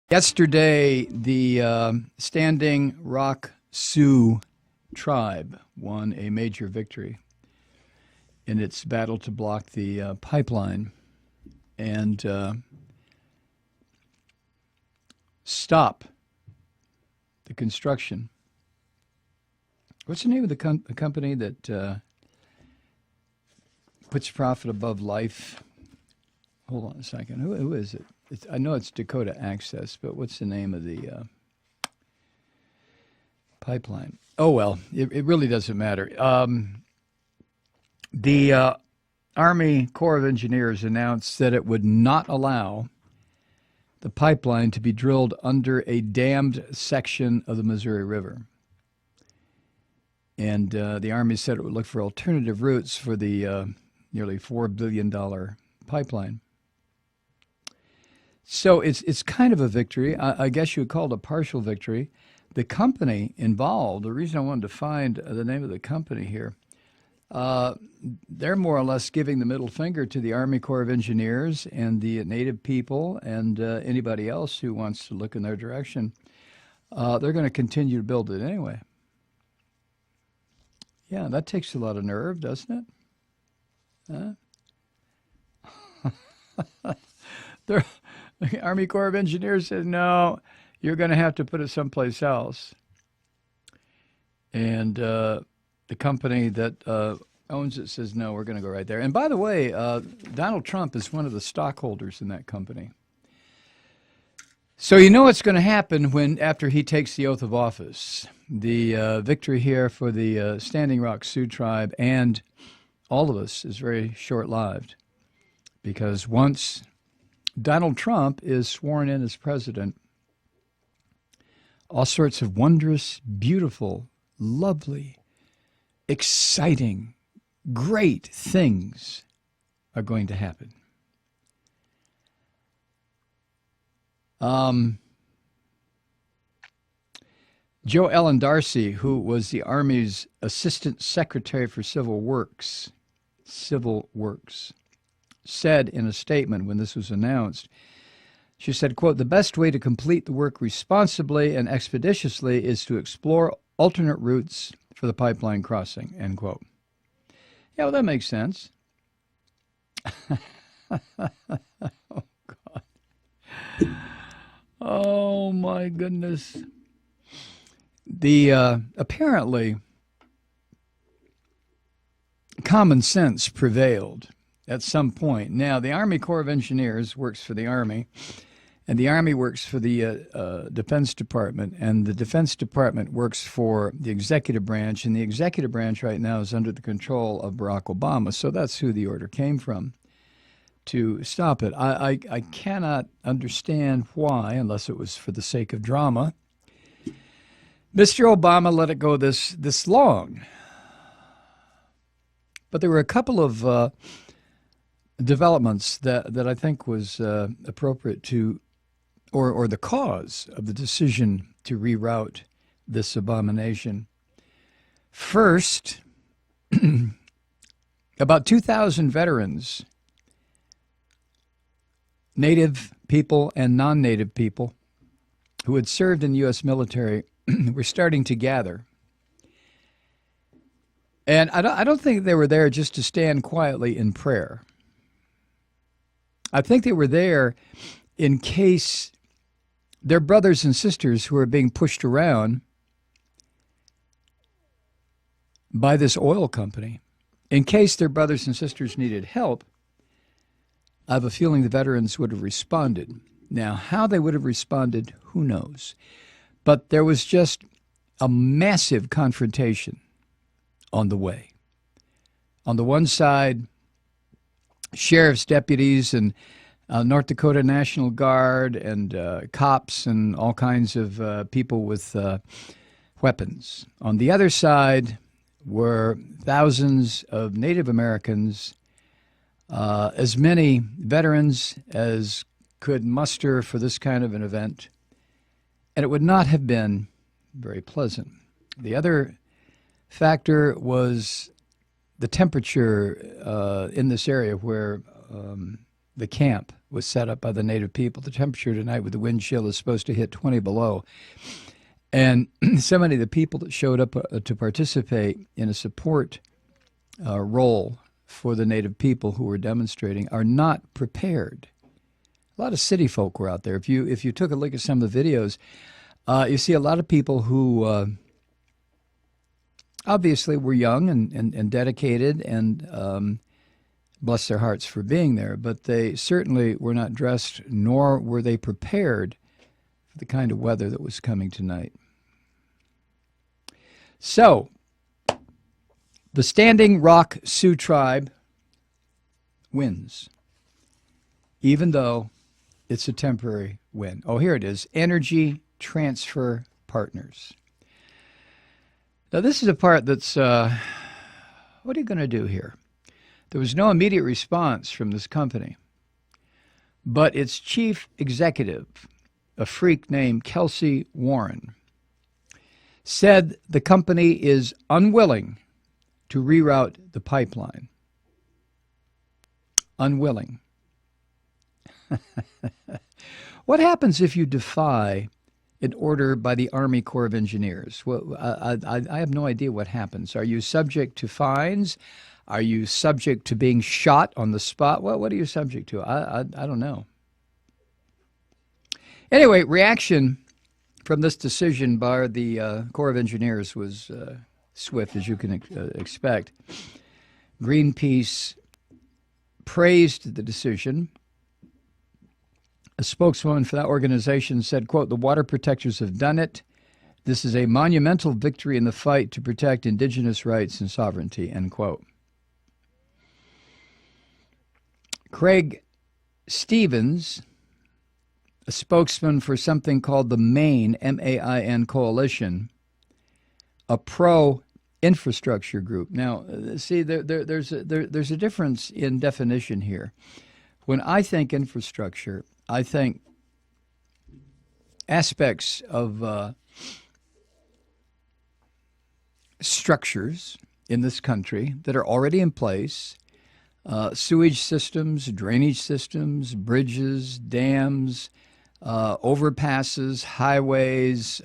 Yesterday, the Standing Rock Sioux Tribe won a major victory in its battle to block the pipeline and stop the construction. What's the name of the company that puts profit above life? Hold on a second. Who is it? I know it's Dakota Access, but what's the name of the pipeline? Oh, well, it really doesn't matter. The Army Corps of Engineers announced that it would not allow the pipeline to be drilled under a dammed section of the Missouri River. And the Army said it would look for alternative routes for the nearly $4 billion pipeline. So it's kind of a victory. I guess you would call it a partial victory. The company involved, the reason I wanted to find the name of the company here, they're more or less giving the middle finger to the Army Corps of Engineers and the Native people and anybody else who wants to look in their direction. They're going to continue to build it anyway. Yeah, that takes a lot of nerve, doesn't it? The Army Corps of Engineers said, no, you're going to have to put it someplace else. And the company that owns it says, no, we're going to go right there. And by the way, Donald Trump is one of the stockholders in that company. So you know what's going to happen after he takes the oath of office. The victory here for the Standing Rock Sioux Tribe and all of us is very short-lived, because once Donald Trump is sworn in as president, all sorts of wondrous, beautiful, lovely, exciting, great things are going to happen. Joe Ellen Darcy, who was the Army's Assistant Secretary for Civil Works, said in a statement when this was announced, she said, quote, "The best way to complete the work responsibly and expeditiously is to explore alternate routes for the pipeline crossing," end quote. Yeah, well, that makes sense. Oh, God. Oh, my goodness. Apparently, common sense prevailed at some point. Now, the Army Corps of Engineers works for the Army, and the Army works for the Defense Department, and the Defense Department works for the executive branch, and the executive branch right now is under the control of Barack Obama, so that's who the order came from, to stop it. I cannot understand why, unless it was for the sake of drama, Mr. Obama let it go this long. But there were a couple of developments that I think was appropriate to, or the cause of the decision to reroute this abomination. First, about 2,000 veterans, Native people and non-Native people who had served in the U.S. military were starting to gather. And I don't think they were there just to stand quietly in prayer. I think they were there in case their brothers and sisters who are being pushed around by this oil company, in case their brothers and sisters needed help, I have a feeling the veterans would have responded. Now, how they would have responded, who knows? But there was just a massive confrontation on the way. On the one side, sheriff's deputies and North Dakota National Guard and cops and all kinds of people with weapons. On the other side were thousands of Native Americans, as many veterans as could muster for this kind of an event, and it would not have been very pleasant. The other factor was the temperature in this area where the camp was set up by the native people. The temperature tonight with the wind chill is supposed to hit 20 below. And so many of the people that showed up to participate in a support role for the native people who were demonstrating are not prepared. A lot of city folk were out there. If you took a look at some of the videos, you see a lot of people who obviously were young and dedicated and bless their hearts for being there, but they certainly were not dressed, nor were they prepared for the kind of weather that was coming tonight. So, the Standing Rock Sioux Tribe wins, even though it's a temporary win. Oh, here it is, Energy Transfer Partners. Now, this is a part that's, what are you going to do here? There was no immediate response from this company, but its chief executive, a freak named Kelsey Warren, said the company is unwilling to reroute the pipeline. Unwilling. What happens if you defy an order by the Army Corps of Engineers? Well, I have no idea what happens. Are you subject to fines? Are you subject to being shot on the spot? What are you subject to? I don't know. Anyway, reaction from this decision by the Corps of Engineers was swift, as you can expect. Greenpeace praised the decision. A spokeswoman for that organization said, quote, "The water protectors have done it. This is a monumental victory in the fight to protect indigenous rights and sovereignty," end quote. Craig Stevens, a spokesman for something called the Maine, M-A-I-N Coalition, a pro-infrastructure group. Now, see, there's a difference in definition here. When I think infrastructure, I think aspects of structures in this country that are already in place, sewage systems, drainage systems, bridges, dams, overpasses, highways,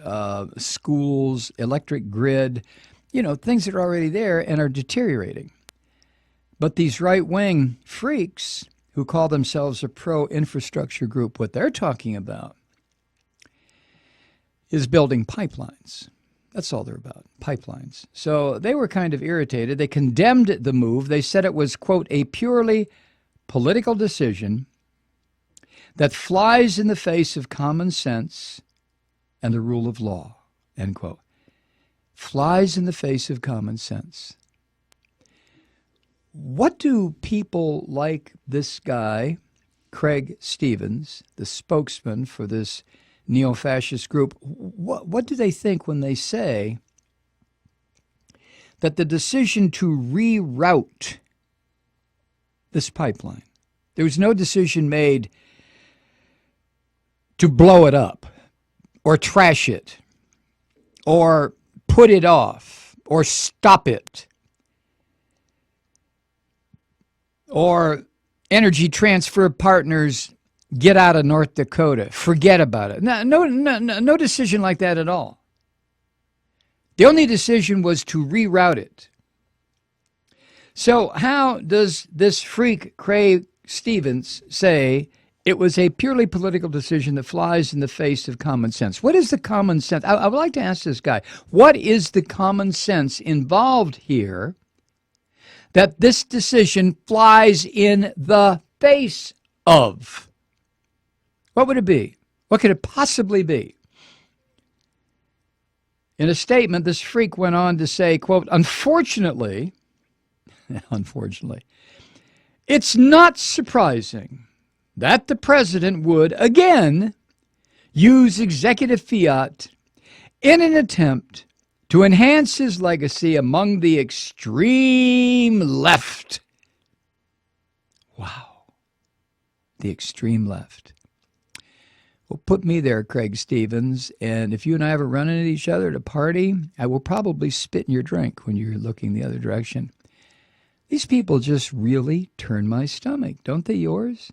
schools, electric grid, things that are already there and are deteriorating. But these right-wing freaks who call themselves a pro-infrastructure group, what they're talking about is building pipelines. That's all they're about, pipelines. So they were kind of irritated. They condemned the move. They said it was, quote, "a purely political decision that flies in the face of common sense and the rule of law," end quote. Flies in the face of common sense. What do people like this guy, Craig Stevens, the spokesman for this neo-fascist group, what do they think when they say that the decision to reroute this pipeline, there was no decision made to blow it up or trash it or put it off or stop it, or Energy Transfer Partners get out of North Dakota, forget about it. No decision like that at all. The only decision was to reroute it. So how does this freak Craig Stevens say it was a purely political decision that flies in the face of common sense? What is the common sense? I would like to ask this guy, what is the common sense involved here that this decision flies in the face of? What would it be? What could it possibly be? In a statement, this freak went on to say, quote, unfortunately, it's not surprising that the president would, again, use executive fiat in an attempt to enhance his legacy among the extreme left. Wow. The extreme left. Well, put me there, Craig Stevens, and if you and I ever run into each other at a party, I will probably spit in your drink when you're looking the other direction. These people just really turn my stomach, don't they yours?